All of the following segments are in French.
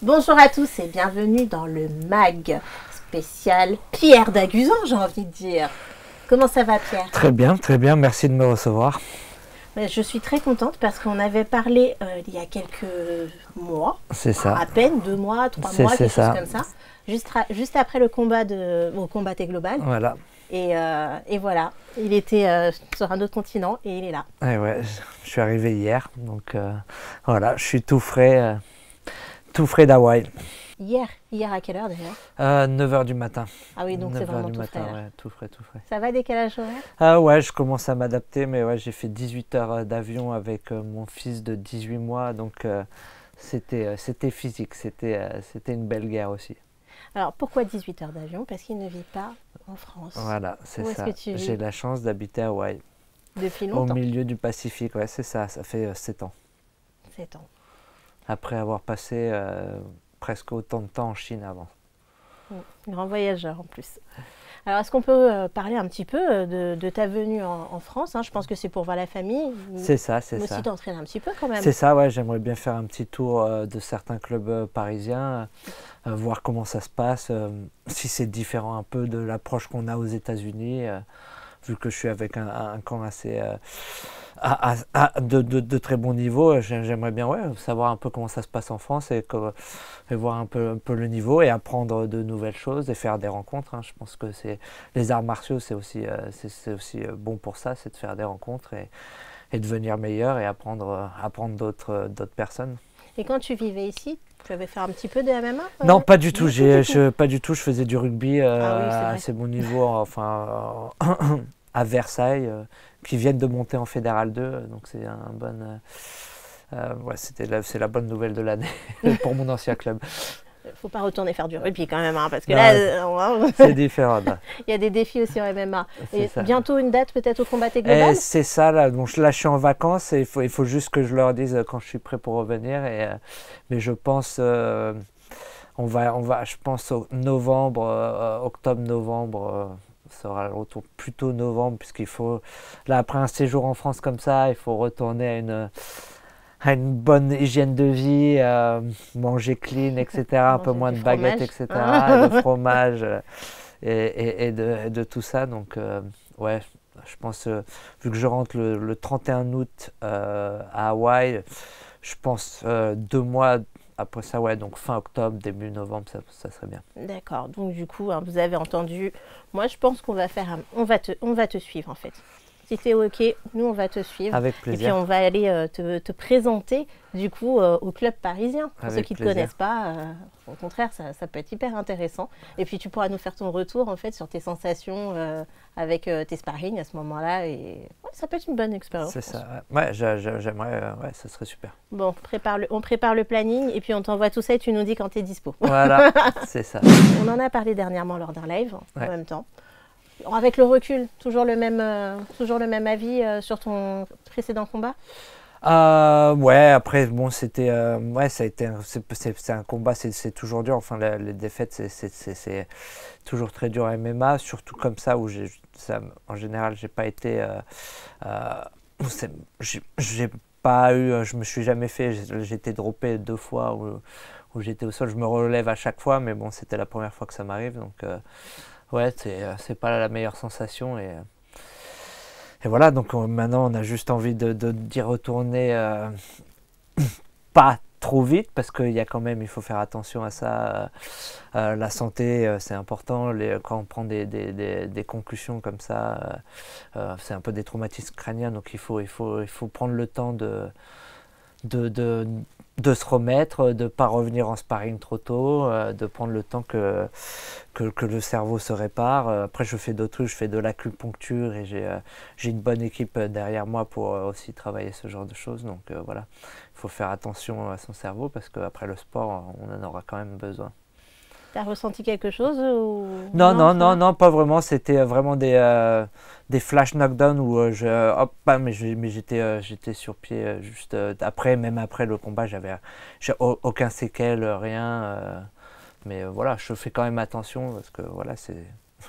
Bonjour à tous et bienvenue dans le MAG spécial Pierre Daguzan, j'ai envie de dire. Comment ça va, Pierre? Très bien, merci de me recevoir. Je suis très contente parce qu'on avait parlé il y a quelques mois, C'est ça. à peine 2 mois, 3 mois, quelque chose comme ça, juste après le combat au Combat Global. Voilà. Et voilà, il était sur un autre continent et il est là. Et ouais, je suis arrivé hier, donc voilà, je suis tout frais d'Hawaï. Hier à quelle heure d'ailleurs? 9h du matin. Ah oui, donc c'est 9h vraiment du tout matin, frais. ouais, tout frais. Ça va, décalage horaire? Ah ouais, je commence à m'adapter, mais ouais, j'ai fait 18 heures d'avion avec mon fils de 18 mois, donc c'était physique, c'était une belle guerre aussi. Alors pourquoi 18 heures d'avion? Parce qu'il ne vit pas en France. Voilà, c'est Où est-ce ça. que tu vis? J'ai la chance d'habiter à Hawaï, Depuis au longtemps? milieu du Pacifique, ouais, c'est ça, ça fait 7 ans. 7 ans. Après avoir passé presque autant de temps en Chine avant. Grand voyageur en plus. Alors est-ce qu'on peut parler un petit peu de ta venue en France, hein? Je pense que c'est pour voir la famille. C'est ça, c'est Mais ça. aussi t'entraîner un petit peu quand même. C'est ça, ouais, j'aimerais bien faire un petit tour de certains clubs parisiens, voir comment ça se passe, si c'est différent un peu de l'approche qu'on a aux États-Unis, vu que je suis avec un camp assez de très bon niveau. J'aimerais bien, ouais, savoir un peu comment ça se passe en France et voir un peu le niveau et apprendre de nouvelles choses et faire des rencontres, hein. Je pense que les arts martiaux, c'est aussi bon pour ça, c'est de faire des rencontres et devenir meilleur et apprendre d'autres personnes. Et quand tu vivais ici, tu avais fait un petit peu de MMA? Non, pas du tout. Pas Pas du tout. Je faisais du rugby Ah oui, c'est à vrai. assez bon niveau, enfin à Versailles, qui viennent de monter en Fédéral 2, donc c'est un bon. Ouais, c'est la bonne nouvelle de l'année pour mon ancien club. Faut pas retourner faire du rugby quand même, hein, parce que Non, là, c'est différent. Là. il y a des défis aussi en MMA. C'est Et ça. bientôt une date peut-être au Combat Global? C'est ça, là. Donc là, je suis en vacances et il faut juste que je leur dise quand je suis prêt pour revenir. Mais je pense, je pense au novembre, octobre-novembre, ça sera le retour plutôt novembre, puisqu'il faut, là, après un séjour en France comme ça, il faut retourner à une bonne hygiène de vie, manger clean, etc. Un peu Manger moins du de baguettes, fromage. etc. De fromage et de tout ça. Donc, ouais, je pense, vu que je rentre le 31 août à Hawaï, je pense 2 mois après ça, ouais, donc fin octobre, début novembre, ça serait bien. D'accord, donc du coup, hein, vous avez entendu. Moi, je pense qu'on va faire on va te suivre en fait. Si t'es OK, nous, on va te suivre. Avec Et puis, plaisir. on va aller te présenter, du coup, au club parisien. Pour ceux Avec qui ne te plaisir. connaissent pas, au contraire, ça peut être hyper intéressant. Et puis, tu pourras nous faire ton retour, en fait, sur tes sensations avec tes sparring à ce moment-là. Et ouais, ça peut être une bonne expérience. C'est ça, ouais, j'aimerais, ouais, ça serait super. Bon, on prépare le planning et puis on t'envoie tout ça et tu nous dis quand tu es dispo. Voilà, c'est ça. On en a parlé dernièrement lors d'un live, en Ouais. même temps. Avec le recul, toujours le même avis sur ton précédent combat? Ouais, après, bon, c'était, ouais, ça a été, c'est un combat, c'est toujours dur. Enfin, les défaites, c'est toujours très dur à MMA, surtout comme ça où en général, j'ai pas été, j'ai pas eu, je me suis jamais fait, j'ai été droppé 2 fois où j'étais au sol. Je me relève à chaque fois, mais bon, c'était la première fois que ça m'arrive, donc ouais, c'est pas la meilleure sensation et voilà, donc maintenant on a juste envie d'y retourner, pas trop vite, parce qu'il y a quand même, il faut faire attention à ça, la santé c'est important, quand on prend des concussions comme ça, c'est un peu des traumatismes crâniens, donc il faut prendre le temps de se remettre, de ne pas revenir en sparring trop tôt, de prendre le temps que le cerveau se répare. Après, je fais d'autres trucs, je fais de l'acupuncture et j'ai une bonne équipe derrière moi pour aussi travailler ce genre de choses. Donc voilà, il faut faire attention à son cerveau parce qu'après le sport, on en aura quand même besoin. T'as ressenti quelque chose ou... Non, pas vraiment. C'était vraiment des flash knockdowns où hop, bam, mais j'étais sur pied juste après, même après le combat, j'ai aucun séquelle, rien. Mais voilà, je fais quand même attention parce que voilà,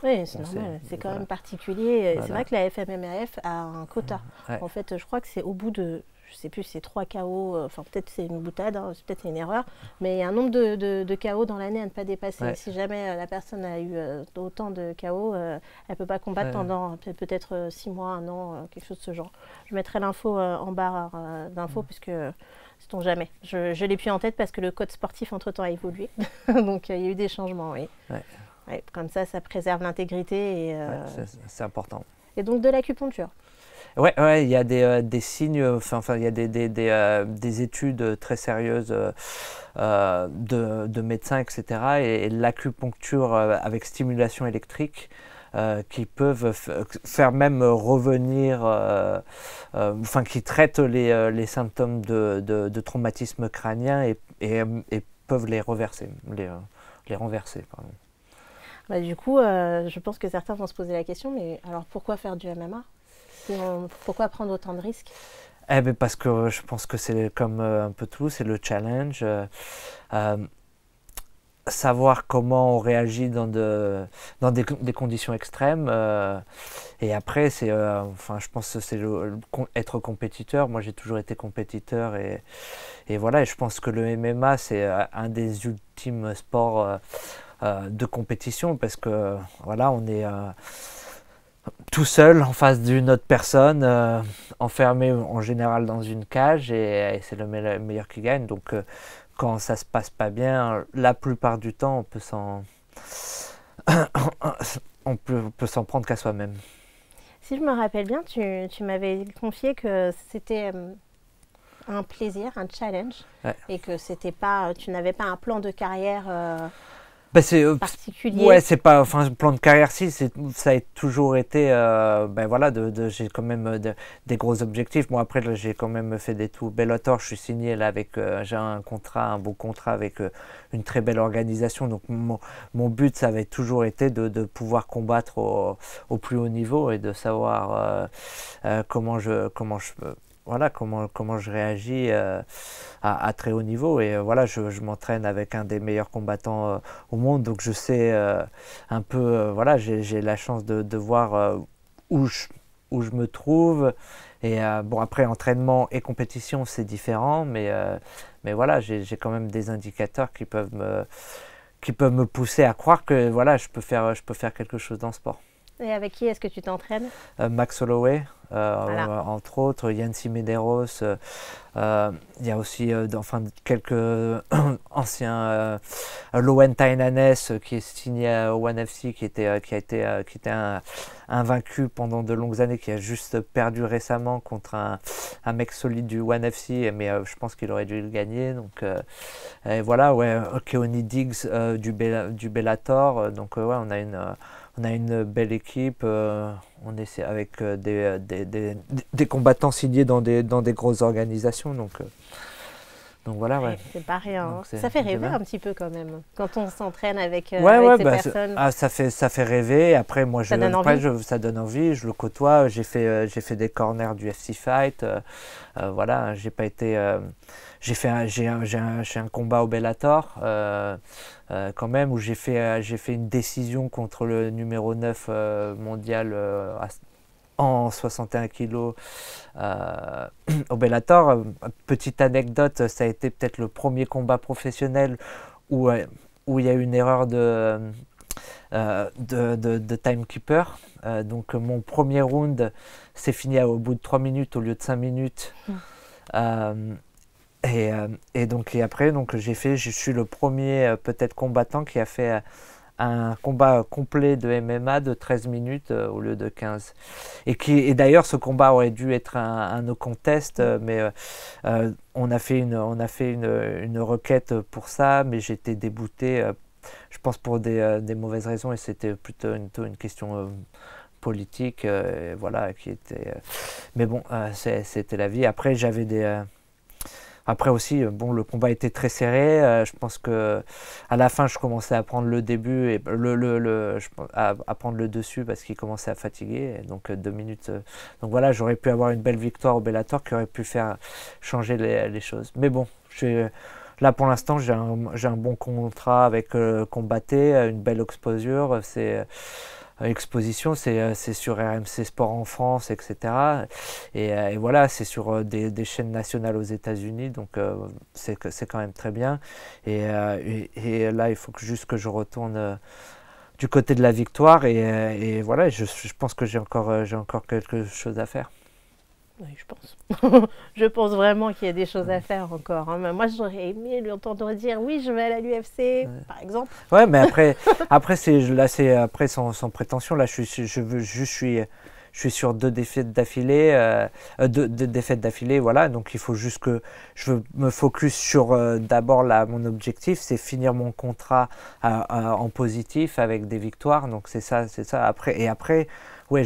Oui, c'est normal, c'est quand même particulier. Voilà. C'est vrai que la FMMAF a un quota. Ouais. En fait, je crois que c'est au bout de, je sais plus, c'est 3 KO, enfin peut-être c'est une boutade, hein, peut-être c'est une erreur, mais il y a un nombre de KO dans l'année à ne pas dépasser. Ouais. Si jamais la personne a eu autant de KO, elle ne peut pas combattre pendant peut-être 6 mois, 1 an, quelque chose de ce genre. Je mettrai l'info en barre d'infos, puisque sait-on jamais. Je l'ai plus en tête parce que le code sportif entre-temps a évolué, donc il y a eu des changements, oui. Ouais. Ouais, comme ça préserve l'intégrité. C'est important. Et donc de l'acupuncture. Ouais, il y a des signes, enfin, il y a des études très sérieuses de médecins, etc. Et l'acupuncture avec stimulation électrique qui peuvent faire même revenir, enfin, qui traitent les symptômes de traumatisme crânien et peuvent les reverser, les renverser, pardon. Bah, du coup, je pense que certains vont se poser la question, mais alors pourquoi faire du MMA? Pourquoi prendre autant de risques? Eh bien, parce que je pense que c'est comme un peu tout, c'est le challenge. Savoir comment on réagit dans des conditions extrêmes. Et après, enfin, je pense que c'est être compétiteur. Moi, j'ai toujours été compétiteur. Et voilà, et je pense que le MMA, c'est un des ultimes sports de compétition parce que voilà, on est tout seul en face d'une autre personne, enfermé en général dans une cage et c'est le meilleur qui gagne. Donc quand ça se passe pas bien, la plupart du temps, on peut s'en prendre qu'à soi-même. Si je me rappelle bien, tu m'avais confié que c'était un plaisir, un challenge, Ouais. et que tu n'avais pas un plan de carrière particulier. Ouais, c'est pas, enfin, plan de carrière, si, ça a toujours été, voilà, j'ai quand même des gros objectifs. Moi, après, j'ai quand même fait des tours. Bellator, je suis signé là avec, j'ai un beau contrat avec une très belle organisation. Donc, mon but, ça avait toujours été de pouvoir combattre au plus haut niveau et de savoir comment je voilà, comment je réagis à très haut niveau. Et voilà, je m'entraîne avec un des meilleurs combattants au monde, donc je sais un peu, voilà, j'ai la chance de voir où je me trouve. Et bon, après, entraînement et compétition, c'est différent, mais voilà, j'ai quand même des indicateurs qui peuvent me pousser à croire que voilà, je peux faire quelque chose dans le sport. Et avec qui est-ce que tu t'entraînes? Max Holloway, Voilà. entre autres, Yancy Medeiros, il y a aussi quelques anciens, Lowen Tainanes qui est signé au One FC, qui était invaincu pendant de longues années, qui a juste perdu récemment contre un mec solide du One FC, mais je pense qu'il aurait dû le gagner. Donc, et voilà, ouais, Keoni Diggs du Bellator, donc ouais, on a une belle équipe, on est avec des combattants signés dans des grosses organisations, donc voilà, ouais. C'est pas rien. Ça fait rêver un petit peu quand même, quand on s'entraîne avec, ces personnes. Ça fait rêver. Après, moi, ça donne envie. Je le côtoie. J'ai fait des corners du FC Fight. Voilà, j'ai pas été. J'ai un combat au Bellator quand même où j'ai fait une décision contre le numéro 9 mondial en 61 kilos au Bellator. Petite anecdote, ça a été peut-être le premier combat professionnel où il y a eu une erreur de timekeeper. Donc mon premier round s'est fini au bout de 3 minutes au lieu de 5 minutes. Et après, je suis le premier peut-être combattant qui a fait un combat complet de MMA de 13 minutes au lieu de 15. Et d'ailleurs, ce combat aurait dû être un no contest, mais on a fait une requête pour ça, mais j'étais débouté, je pense pour des mauvaises raisons, et c'était plutôt une question politique, voilà, qui était... mais bon, c'était la vie. Après, Après aussi, bon, le combat était très serré. Je pense que à la fin, je commençais à prendre le début et à prendre le dessus parce qu'il commençait à fatiguer. Et donc 2 minutes. Donc voilà, j'aurais pu avoir une belle victoire au Bellator qui aurait pu faire changer les choses. Mais bon, là pour l'instant, j'ai un bon contrat avec Combatté, une belle exposure. exposition, c'est sur RMC Sport en France, etc. Et voilà, c'est sur des chaînes nationales aux États-Unis, donc c'est quand même très bien. Et là, il faut juste que je retourne du côté de la victoire, et voilà, je pense que j'ai encore quelque chose à faire. Oui, je pense. Je pense vraiment qu'il y a des choses à faire encore. Hein. Mais moi, j'aurais aimé lui entendre dire oui, je vais aller à l'UFC, par exemple. Ouais, mais après c'est après sans prétention. Là, je suis sur 2 défaites d'affilée, deux défaites d'affilée, voilà. Donc il faut juste que je me focus sur d'abord mon objectif, c'est finir mon contrat en positif avec des victoires. Donc c'est ça. Après, ouais,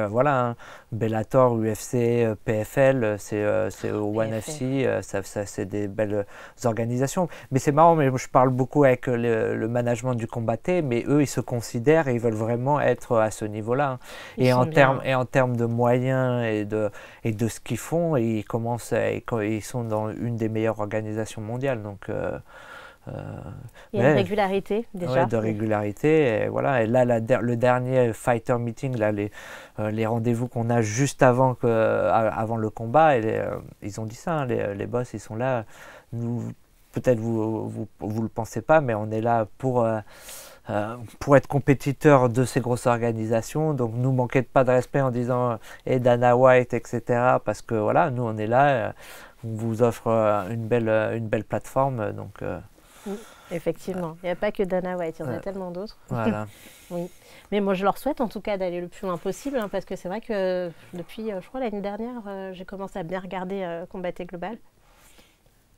voilà, hein, Bellator, UFC, PFL, c'est au One FC, c'est des belles organisations. Mais c'est marrant, mais je parle beaucoup avec le management du combatté, mais eux, ils se considèrent et ils veulent vraiment être à ce niveau-là. Hein. Et en termes de moyens et de ce qu'ils font, ils sont dans une des meilleures organisations mondiales. Donc il y a une régularité déjà. Ouais, de régularité. Et voilà. Et là, le dernier fighter meeting, là, les rendez-vous qu'on a juste avant le combat, ils ont dit ça. Hein, les boss, ils sont là. Nous, peut-être vous le pensez pas, mais on est là pour être compétiteur de ces grosses organisations. Donc, nous manquez pas de respect en disant hey, Dana White, etc. Parce que voilà, nous, on est là. On vous offre une belle plateforme. Donc. Oui, effectivement, il n'y a pas que Dana White, il y en a tellement d'autres. Voilà. Oui. Mais moi, je leur souhaite en tout cas d'aller le plus loin possible, hein, parce que c'est vrai que depuis, je crois, l'année dernière, j'ai commencé à bien regarder Combatté Global.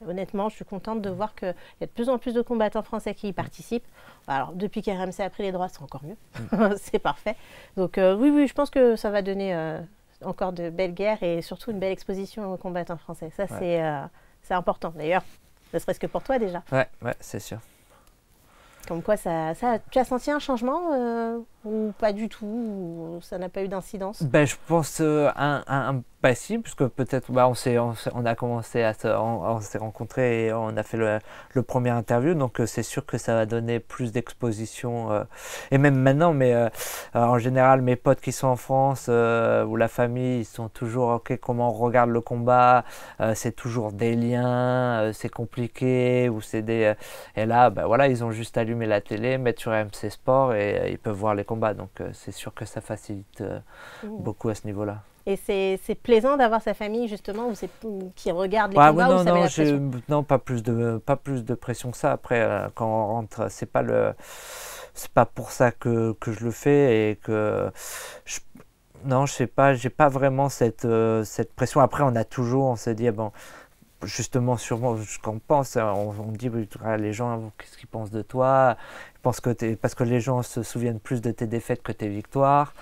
Honnêtement, je suis contente de voir qu'il y a de plus en plus de combattants français qui y participent. Alors, depuis qu'RMC a pris les droits, c'est encore mieux. C'est parfait. Donc, oui, je pense que ça va donner encore de belles guerres et surtout une belle exposition aux combattants français. Ça, c'est important. D'ailleurs, ne serait-ce que pour toi déjà. Ouais, c'est sûr. Comme quoi, tu as senti un changement ou pas du tout, ou ça n'a pas eu d'incidence? Je pense un si, parce que peut-être on a commencé on s'est rencontrés et on a fait le premier interview, donc c'est sûr que ça va donner plus d'exposition, et même maintenant, mais en général mes potes qui sont en France ou la famille, ils sont toujours ok, comment on regarde le combat, c'est toujours des liens, c'est compliqué, ou c'est et là voilà, ils ont juste allumé la télé, mettre sur RMC Sport et ils peuvent voir les combats, donc c'est sûr que ça facilite beaucoup à ce niveau-là. Et c'est plaisant d'avoir sa famille justement qui regarde les combats, ou ça met la pression? Non, pas plus de pression que ça. Après, quand on rentre, c'est pas pour ça que je le fais, et que non, je sais pas, j'ai pas vraiment cette pression. Après, on se dit bon, justement, sûrement, quand on pense, on dit les gens, qu'est-ce qu'ils pensent de toi? Ils pensent parce que les gens se souviennent plus de tes défaites que tes victoires.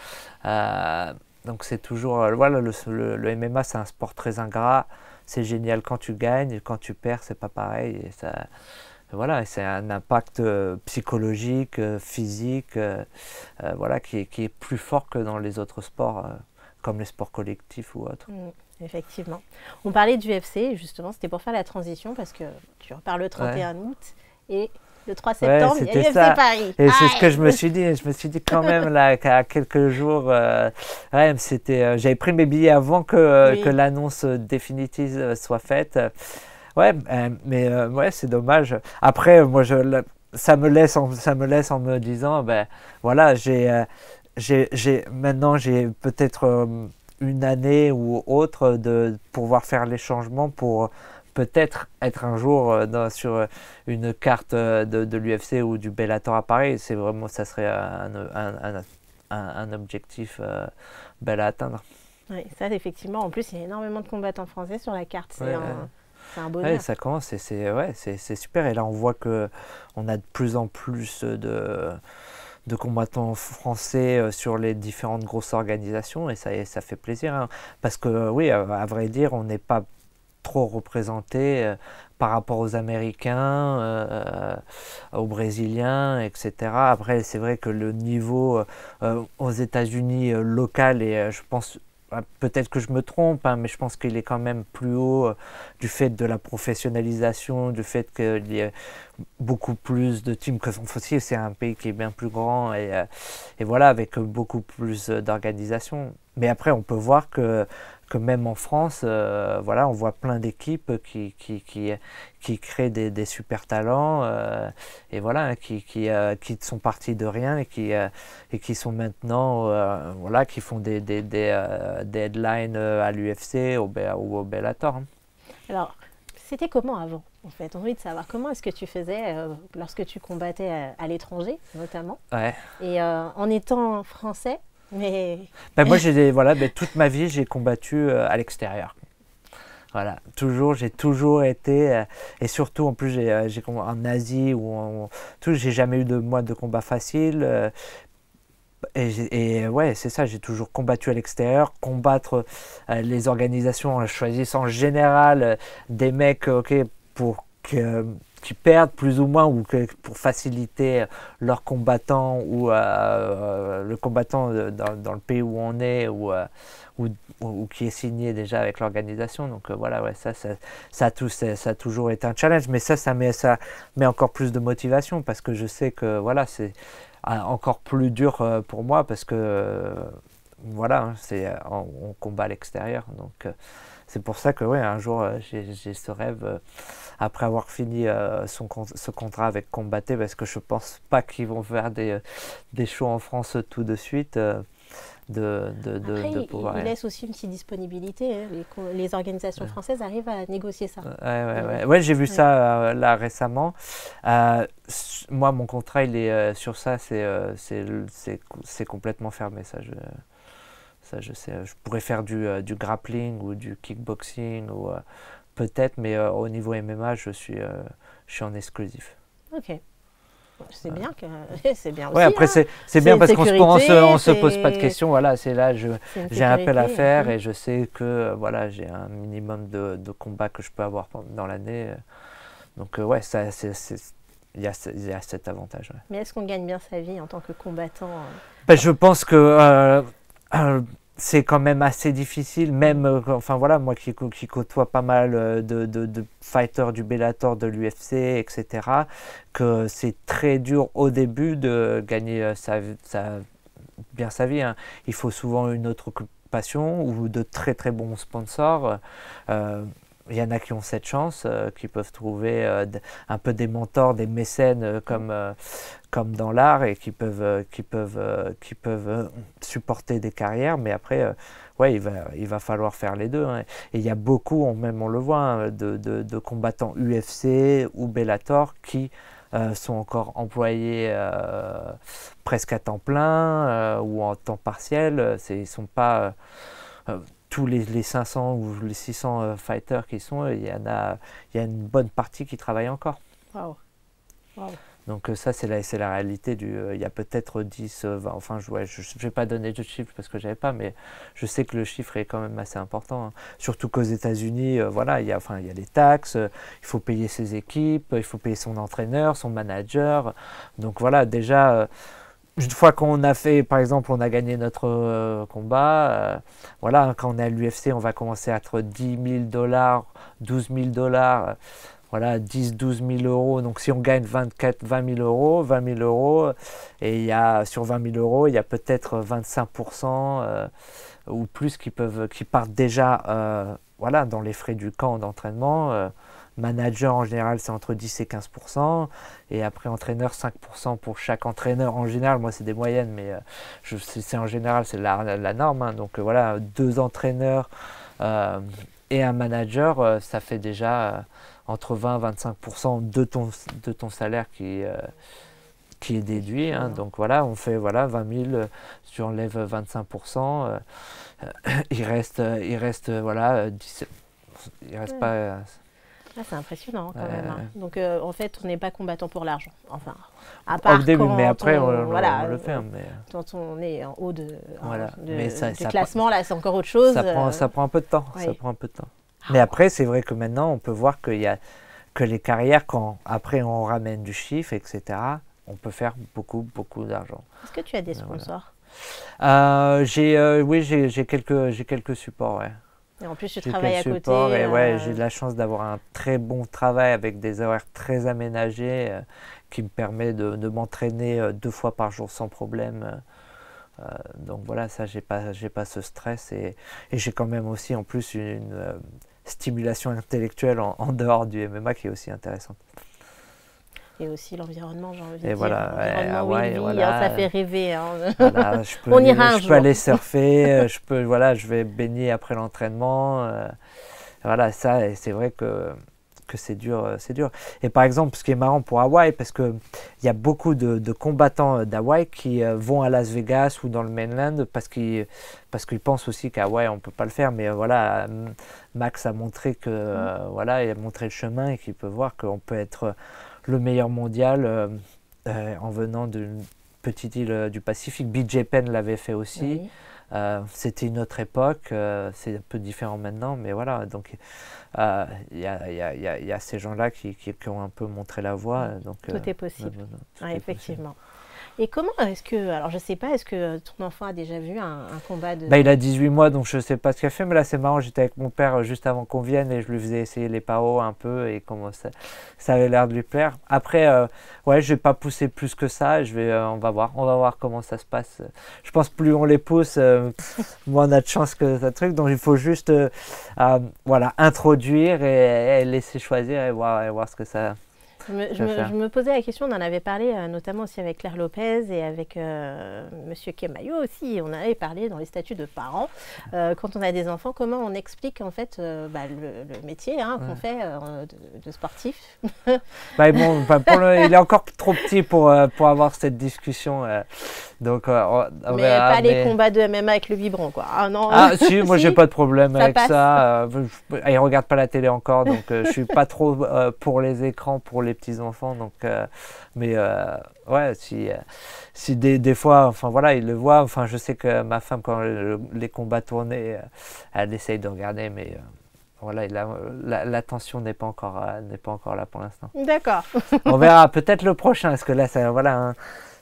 Donc c'est toujours, voilà, le MMA, c'est un sport très ingrat. C'est génial quand tu gagnes, quand tu perds, c'est pas pareil. Et ça, voilà, c'est un impact psychologique, physique, voilà, qui est plus fort que dans les autres sports, comme les sports collectifs ou autres. Effectivement. On parlait du UFC, justement, c'était pour faire la transition, parce que tu repars le 31 août et le 3 septembre, il y a l'UFC Paris. Et c'est ce que je me suis dit. Je me suis dit quand même, là, qu'à quelques jours, j'avais pris mes billets avant que l'annonce définitive soit faite. Ouais, mais ouais, c'est dommage. Après, moi, ça me laisse en me disant, voilà, maintenant, j'ai peut-être une année ou autre de pouvoir faire les changements pour peut-être être un jour sur une carte de l'UFC ou du Bellator à Paris. C'est vraiment, ça serait un objectif bel à atteindre. Oui, ça effectivement. En plus, il y a énormément de combattants français sur la carte. C'est un bonheur. Ouais, ça commence et c'est super. Et là, on voit qu'on a de plus en plus de combattants français sur les différentes grosses organisations, et ça fait plaisir. Hein. Parce que oui, à vrai dire, on n'est pas trop représenté par rapport aux Américains, aux Brésiliens, etc. Après, c'est vrai que le niveau aux États-Unis local est, je pense, peut-être que je me trompe, hein, mais je pense qu'il est quand même plus haut du fait de la professionnalisation, du fait qu'il y ait beaucoup plus de teams que aussi c'est un pays qui est bien plus grand et voilà, avec beaucoup plus d'organisation. Mais après, on peut voir que même en France, voilà, on voit plein d'équipes qui créent des super talents et voilà, qui sont partis de rien et qui sont maintenant, voilà, qui font des headlines à l'UFC ou au Bellator. Hein. Alors, c'était comment avant, en fait? On a envie de savoir comment est-ce que tu faisais lorsque tu combattais à l'étranger, notamment, Ouais. et en étant français, mais... Ben moi, voilà, toute ma vie, j'ai combattu à l'extérieur. Voilà, j'ai toujours été, et surtout en plus j'ai en Asie j'ai jamais eu de combat facile. Et ouais, c'est ça, j'ai toujours combattu à l'extérieur, combattre les organisations en choisissant en général des mecs pour qui perdent plus ou moins ou pour faciliter leurs combattants ou le combattant dans le pays où on est ou qui est signé déjà avec l'organisation. Donc voilà, ouais, ça a toujours été un challenge, mais ça met encore plus de motivation parce que je sais que voilà, c'est encore plus dur pour moi parce que voilà, hein, on combat à l'extérieur. Donc c'est pour ça que ouais, un jour j'ai ce rêve après avoir fini ce contrat avec Combatté, parce que je pense pas qu'ils vont faire des shows en France tout de suite. Après, pouvoir, il laisse aussi une petite disponibilité. Hein. Les organisations françaises arrivent à négocier ça. Ouais, j'ai vu ça là récemment. Moi, mon contrat, il est sur ça, c'est complètement fermé. Ça, je sais. Je pourrais faire du grappling ou du kickboxing ou peut-être, mais au niveau MMA, je suis en exclusif. Ok. C'est bien c'est bien aussi. Ouais, après hein. c'est bien parce qu'on se pose pas de c'est- questions. Voilà, c'est là une j'ai un appel à sécurité. faire et je sais que voilà, j'ai un minimum de combats que je peux avoir dans l'année. Donc ouais, il y a cet avantage. Ouais. Mais est-ce qu'on gagne bien sa vie en tant que combattant Ben, je pense que c'est quand même assez difficile, même, enfin voilà, moi qui côtoie pas mal de fighters du Bellator, de l'UFC, etc., que c'est très dur au début de gagner bien sa vie. Hein. Il faut souvent une autre occupation ou de très très bons sponsors. Il y en a qui ont cette chance, qui peuvent trouver un peu des mentors, des mécènes comme dans l'art et qui peuvent supporter des carrières. Mais après, ouais, il va falloir faire les deux. Hein. Et il y a beaucoup, même on le voit, hein, de combattants UFC ou Bellator qui sont encore employés presque à temps plein ou en temps partiel. Ils ne sont pas... tous les 500 ou les 600 fighters qui sont, il y a une bonne partie qui travaille encore. Wow. Donc ça, c'est la réalité il y a peut-être 10, 20, enfin je vais pas donner de chiffres parce que j'avais pas, mais je sais que le chiffre est quand même assez important. Hein. Surtout qu'aux États-Unis, voilà, il y a les taxes, il faut payer ses équipes, il faut payer son entraîneur, son manager. Donc voilà, déjà... une fois qu'on a fait, par exemple, on a gagné notre combat, voilà, quand on est à l'UFC, on va commencer à être 10 000 $, 12 000 $, voilà, 10, 12 000 euros. Donc si on gagne 20 000 euros, et sur 20 000 euros, il y a peut-être 25% ou plus qui partent déjà voilà, dans les frais du camp d'entraînement. Manager en général c'est entre 10 et 15%, et après entraîneur 5% pour chaque entraîneur en général. Moi c'est des moyennes, mais c'est en général c'est la norme. Hein. Donc voilà, 2 entraîneurs et un manager, ça fait déjà entre 20 et 25% de ton salaire qui est déduit. Hein. Donc voilà, on fait 20 000, tu enlèves 25%, il reste voilà 10, il reste pas... Ah, c'est impressionnant quand même. Hein. Donc en fait, on n'est pas combattant pour l'argent. Enfin, à part au début, quand mais après on le fait. Quand on est en haut du ça classement, là, c'est encore autre chose. Ça prend un peu de temps. Oui. Ça prend un peu de temps. Mais après, c'est vrai que maintenant, on peut voir que les carrières, quand après on ramène du chiffre, etc., on peut faire beaucoup, beaucoup d'argent. Est-ce que tu as des sponsors? Oui, j'ai quelques supports, ouais. Et en plus, tu J'ai travailles à quelques côté. supports et ouais, j'ai de la chance d'avoir un très bon travail avec des horaires très aménagés qui me permet de m'entraîner 2 fois par jour sans problème. Donc voilà, ça, j'ai pas ce stress et j'ai quand même aussi en plus une stimulation intellectuelle en dehors du MMA qui est aussi intéressante. Et aussi l'environnement, j'ai envie de Et dire. voilà, ouais, L'environnement où il Hawaï, vit, hein, ça voilà. fait rêver. Hein. Voilà, On ira un je peux jour. aller surfer, voilà, je vais baigner après l'entraînement. Voilà, ça, et c'est vrai que c'est dur, c'est dur. Et par exemple, ce qui est marrant pour Hawaï, parce qu'il y a beaucoup de combattants d'Hawaï qui vont à Las Vegas ou dans le mainland parce qu'ils pensent aussi qu'à Hawaï on ne peut pas le faire. Mais voilà, Max a montré que voilà, il a montré le chemin et qu'il peut voir qu'on peut être le meilleur mondial en venant d'une petite île du Pacifique. BJ Penn l'avait fait aussi. Oui. C'était une autre époque, c'est un peu différent maintenant, mais voilà, donc y a ces gens-là qui ont un peu montré la voie. Donc, Tout est possible, tout est effectivement. Et comment est-ce que, alors je sais pas, est-ce que ton enfant a déjà vu un combat de... Bah, il a 18 mois, donc je sais pas ce qu'il a fait, mais là c'est marrant, j'étais avec mon père juste avant qu'on vienne et je lui faisais essayer les paos un peu et comment ça avait l'air de lui plaire. Après, ouais, je vais pas pousser plus que ça, on va voir comment ça se passe. Je pense plus on les pousse, moins on a de chance que ça truc, donc il faut juste voilà, introduire et laisser choisir et voir ce que ça... Je me posais la question, on en avait parlé notamment aussi avec Claire Lopez et avec Monsieur Kemayo aussi. On avait parlé dans les statuts de parents. Quand on a des enfants, comment on explique en fait le métier qu'on fait de sportif. Bah, bon, il est encore trop petit pour avoir cette discussion. Donc, mais pas les combats de MMA avec le biberon, quoi. Ah non. Ah si, moi j'ai pas de problème avec passe. ça. Il regarde pas la télé encore, donc je suis pas trop pour les écrans pour les petits enfants. Donc, mais ouais, si des fois, enfin voilà, il le voit. Enfin, je sais que ma femme quand les combats tournaient, elle essaye de regarder, mais voilà, l'attention n'est pas encore là pour l'instant. D'accord. On verra peut-être le prochain, parce que là, ça, voilà. Hein,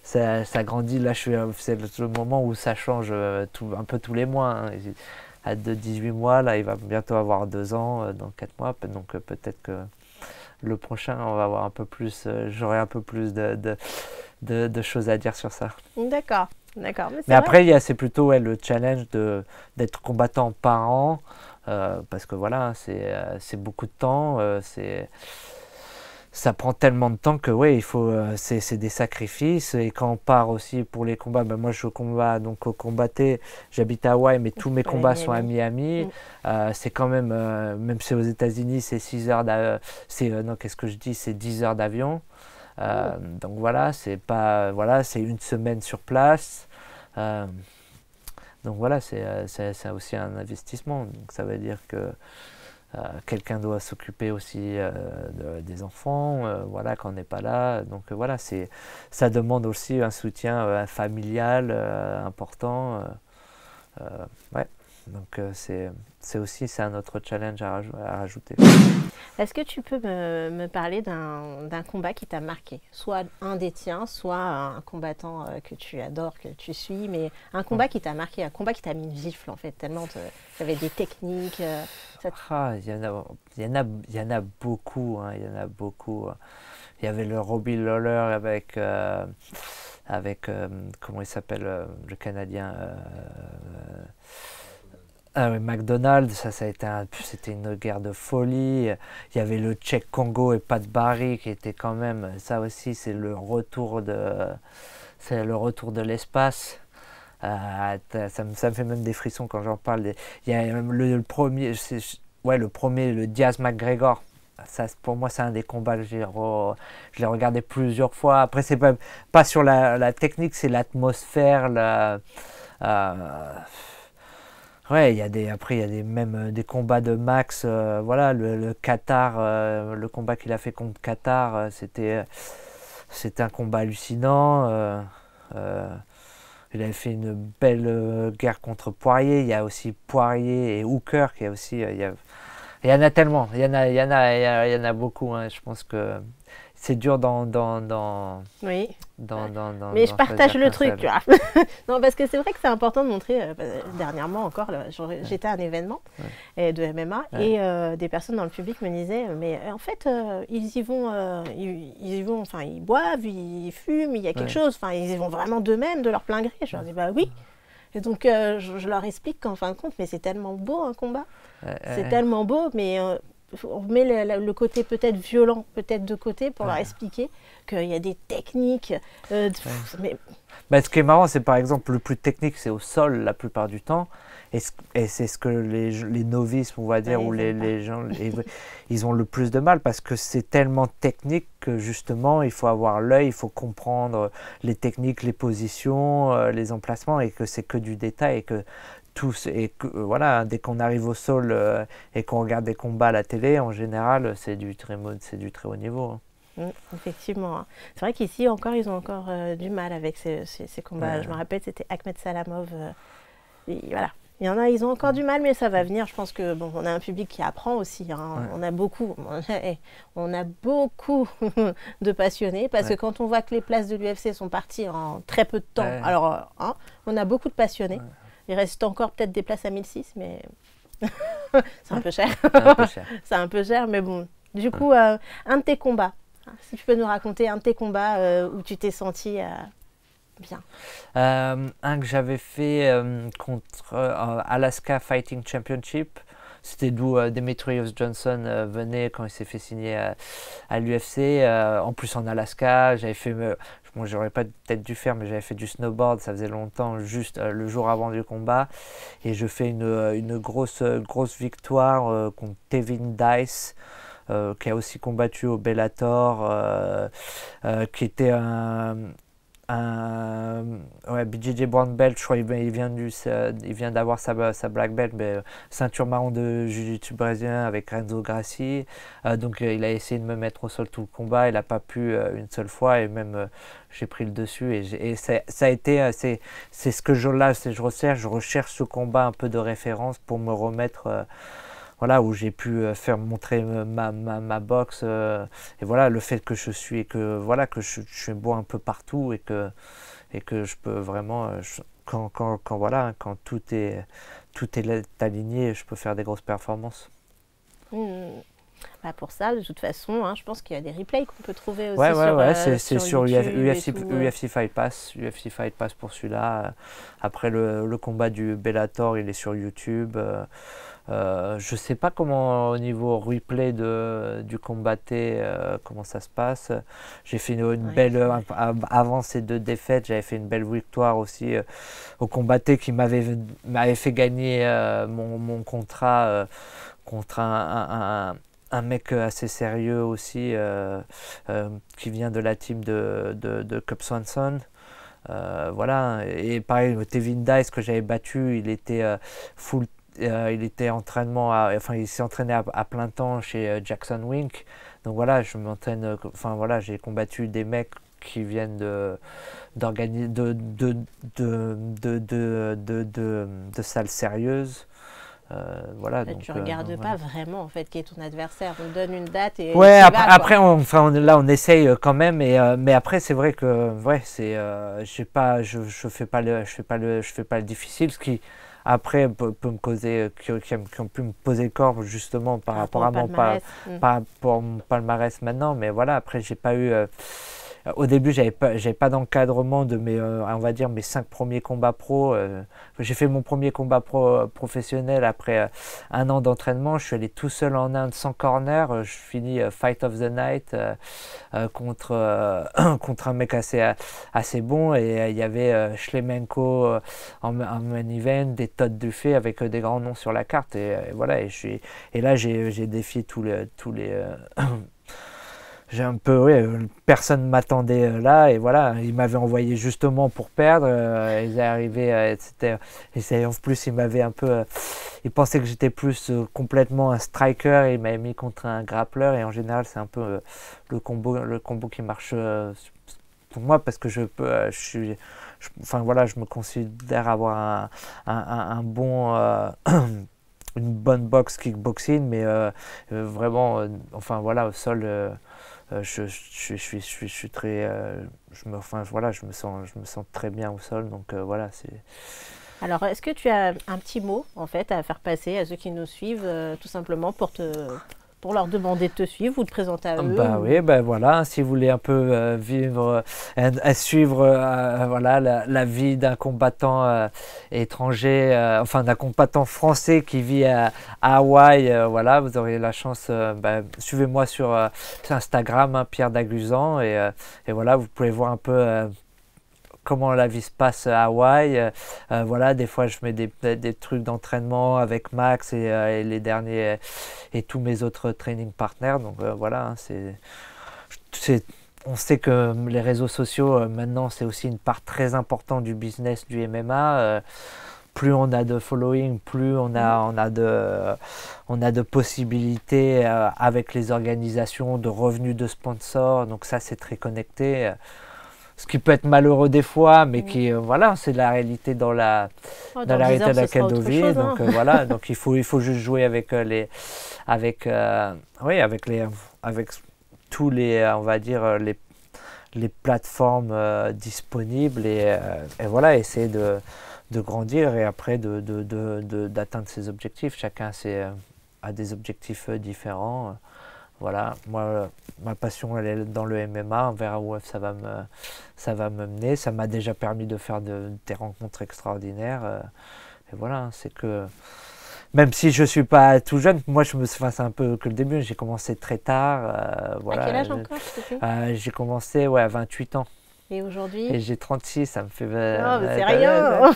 ça grandit, là c'est le moment où ça change un peu tous les mois. Hein. De 18 mois, là il va bientôt avoir 2 ans, dans 4 mois, donc peut-être que le prochain on va avoir un peu plus, j'aurai un peu plus de choses à dire sur ça. D'accord. Mais après c'est plutôt le challenge d'être combattant par an, parce que voilà, c'est beaucoup de temps, ça prend tellement de temps que ouais, il faut, c'est des sacrifices. Et quand on part aussi pour les combats, ben moi je combats donc au Combatté, j'habite à Hawaï, mais tous mes combats sont à Miami. C'est quand même, même si aux États-Unis c'est 6 heures non, qu'est-ce que je dis, c'est 10 heures d'avion. Donc voilà, c'est pas, voilà, c'est une semaine sur place. Donc voilà, c'est aussi un investissement. Donc ça veut dire que quelqu'un doit s'occuper aussi des enfants, voilà, quand on n'est pas là. Donc voilà, ça demande aussi un soutien familial important. Ouais, donc c'est un autre challenge à rajouter. Est-ce que tu peux me parler d'un combat qui t'a marqué? Soit un des tiens, soit un combattant que tu adores, que tu suis, mais un combat qui t'a marqué, un combat qui t'a mis une gifle en fait, tellement tu avais des techniques. Il y en a beaucoup, hein, il y en a beaucoup. Il y avait le Robbie Lawler avec comment il s'appelle, le Canadien McDonald, c'était une guerre de folie. Il y avait le Tchèque Congo et Pat Barry qui était quand même, ça aussi c'est le retour de l'espace. Ça me fait même des frissons quand j'en parle. Il y a le premier, le Diaz McGregor. Ça, pour moi, c'est un des combats que je l'ai regardé plusieurs fois. Après, c'est pas sur la technique, c'est l'atmosphère, ouais, après il y a même des combats de Max, voilà, le Qatar, le combat qu'il a fait contre Qatar, c'était un combat hallucinant. Il avait fait une belle guerre contre Poirier. Il y a aussi Poirier et Hooker qui a aussi, il y en a tellement, il y en a beaucoup. Hein. Je pense que c'est dur oui. Mais je d'en partage choisir le qu'un truc, seul. tu vois. Non, parce que c'est vrai que c'est important de montrer. Dernièrement encore, là, j'étais à un événement de MMA et des personnes dans le public me disaient, mais en fait, ils y vont, enfin, ils boivent, ils fument, il y a quelque chose. Enfin, ils y vont vraiment d'eux-mêmes, de leur plein gré. Je leur dis, bah oui. Et donc, je leur explique qu'en fin de compte, mais c'est tellement beau un combat. C'est tellement beau, mais on met le côté peut-être violent, peut-être de côté pour leur expliquer qu'il y a des techniques. Mais... Bah, ce qui est marrant, c'est par exemple le plus technique, c'est au sol la plupart du temps. Et c'est ce que les novices, on va dire, ou les gens, ils ont le plus de mal parce que c'est tellement technique que justement, il faut avoir l'œil, il faut comprendre les techniques, les positions, les emplacements et que c'est que du détail et que voilà, dès qu'on arrive au sol et qu'on regarde des combats à la télé, en général, c'est du très haut niveau. Effectivement. C'est vrai qu'ici encore, ils ont encore du mal avec ces combats. Je me rappelle, c'était Akhmed Salamov. Voilà. Il y en a, ils ont encore du mal, mais ça va venir. Je pense que bon, on a un public qui apprend aussi. On a beaucoup de passionnés parce que quand on voit que les places de l'UFC sont parties en très peu de temps, alors on a beaucoup de passionnés. Il reste encore peut-être des places à 1006, mais c'est un peu cher. C'est un peu cher, mais bon. Du coup, un de tes combats, si tu peux nous raconter un de tes combats où tu t'es senti bien. Un que j'avais fait contre Alaska Fighting Championship. C'était d'où Demetrius Johnson venait quand il s'est fait signer à l'UFC. En plus en Alaska, j'avais fait... Bon, j'aurais pas peut-être dû faire, mais j'avais fait du snowboard, ça faisait longtemps, juste le jour avant du combat. Et je fais une grosse victoire contre Tevin Dice, qui a aussi combattu au Bellator, qui était BJJ Brown Belt, je crois il vient d'avoir sa black belt, mais ceinture marron de jiu-jitsu brésilien avec Renzo Gracie. Donc il a essayé de me mettre au sol tout le combat, il n'a pas pu une seule fois et même j'ai pris le dessus et ça a été c'est ce que je recherche ce combat un peu de référence pour me remettre voilà, où j'ai pu faire montrer ma boxe et voilà le fait que je suis que voilà que je suis bon un peu partout et que je peux vraiment quand voilà quand tout est aligné, je peux faire des grosses performances. Bah pour ça, de toute façon, je pense qu'il y a des replays qu'on peut trouver aussi c'est sur UFC Fight Pass. UFC Fight Pass pour celui-là. Après le combat du Bellator, il est sur YouTube. Je sais pas comment au niveau replay du combatté comment ça se passe. J'ai fait une belle avant ces deux défaites, j'avais fait une belle victoire aussi au combatté qui m'avait fait gagner mon contrat contre un mec assez sérieux aussi qui vient de la team de Cub Swanson. Voilà, et pareil, Tevin Dice que j'avais battu, il était il était il s'est entraîné à plein temps chez Jackson Wink. Donc voilà, je m'entraîne, voilà, j'ai combattu des mecs qui viennent de salles sérieuses. Voilà, donc, tu ne regardes pas vraiment en fait qui est ton adversaire. On donne une date et après on essaye quand même mais après c'est vrai que je fais pas le difficile, ce qui après peut me causer qui ont pu me poser le corps justement par rapport à mon palmarès maintenant, mais voilà, après j'ai pas eu au début, j'avais pas d'encadrement de on va dire mes 5 premiers combats pro. J'ai fait mon premier combat professionnel après un an d'entraînement. Je suis allé tout seul en Inde sans corner. Je finis Fight of the Night contre un mec assez bon. Et il y avait Shlemenko en main event, des Todd Duffet avec des grands noms sur la carte. Et voilà. Et là, j'ai défié tous les j'ai un peu, personne ne m'attendait là, et voilà, il m'avait envoyé justement pour perdre, ils arrivaient, et en plus il m'avait un peu, il pensait que j'étais plus complètement un striker, et il m'avait mis contre un grappler, et en général c'est un peu le combo qui marche pour moi, parce que je me considère avoir un bon... une bonne boxe kickboxing, mais vraiment, au sol, je suis très, enfin voilà, je me sens très bien au sol, donc voilà, c'est. Alors, est-ce que tu as un petit mot en fait à faire passer à ceux qui nous suivent, tout simplement pour leur demander de te suivre ou de présenter à eux? Bah oui, ben voilà, si vous voulez un peu vivre, suivre voilà, la vie d'un combattant étranger, enfin d'un combattant français qui vit à Hawaï, voilà, vous aurez la chance, suivez-moi sur Instagram, hein, Pierre Daguzan, et voilà, vous pouvez voir un peu comment la vie se passe à Hawaï. Voilà, des fois je mets des trucs d'entraînement avec Max et les derniers et tous mes autres training partners. Donc voilà, hein, on sait que les réseaux sociaux maintenant c'est aussi une part très importante du business du MMA. Plus on a de following, plus on a de possibilités avec les organisations, de revenus de sponsors. Donc ça c'est très connecté. Ce qui peut être malheureux des fois, mais qui, voilà, c'est la réalité dans la réalité dans laquelle on vit. Donc voilà, donc il faut juste jouer avec avec tous les, on va dire, les plateformes disponibles et voilà, essayer de grandir et après d'atteindre ses objectifs. Chacun a des objectifs différents. Voilà, moi, ma passion, elle est dans le MMA. On verra où ça va me mener. Ça m'a déjà permis de faire des rencontres extraordinaires. Et voilà, c'est que même si je ne suis pas tout jeune, moi, c'est un peu que le début. J'ai commencé très tard. Voilà, à quel âge encore j'ai commencé à 28 ans. Et aujourd'hui? Et j'ai 36, ça me fait... Non, mais c'est rien.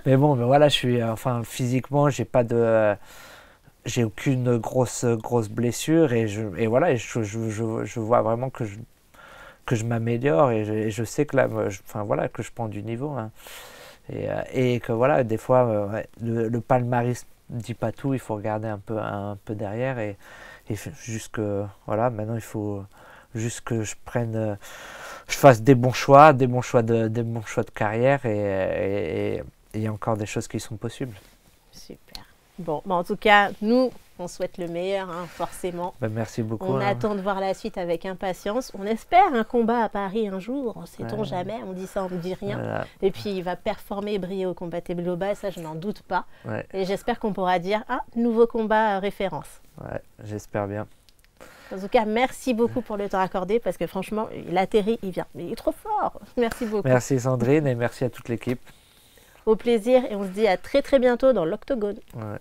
Mais bon, mais voilà, je suis... Enfin, physiquement, j'ai aucune grosse blessure et voilà, je vois vraiment que je m'améliore et je sais que là, enfin voilà, que je prends du niveau, hein. Et que voilà, des fois, le palmarès ne dit pas tout, il faut regarder un peu derrière et juste que voilà, maintenant il faut juste que je fasse des bons choix de carrière et il y a encore des choses qui sont possibles. Super. Bon, en tout cas, nous, on souhaite le meilleur, hein, forcément. Merci beaucoup. On attend de voir la suite avec impatience. On espère un combat à Paris un jour, sait-on jamais. On dit ça, on ne dit rien. Voilà. Et puis, il va performer et briller au combat global, ça, je n'en doute pas. Ouais. Et j'espère qu'on pourra dire, nouveau combat référence. Ouais, j'espère bien. En tout cas, merci beaucoup pour le temps accordé, parce que franchement, il atterrit, il vient. Mais il est trop fort. Merci beaucoup. Merci Sandrine et merci à toute l'équipe. Au plaisir et on se dit à très très bientôt dans l'Octogone. Ouais.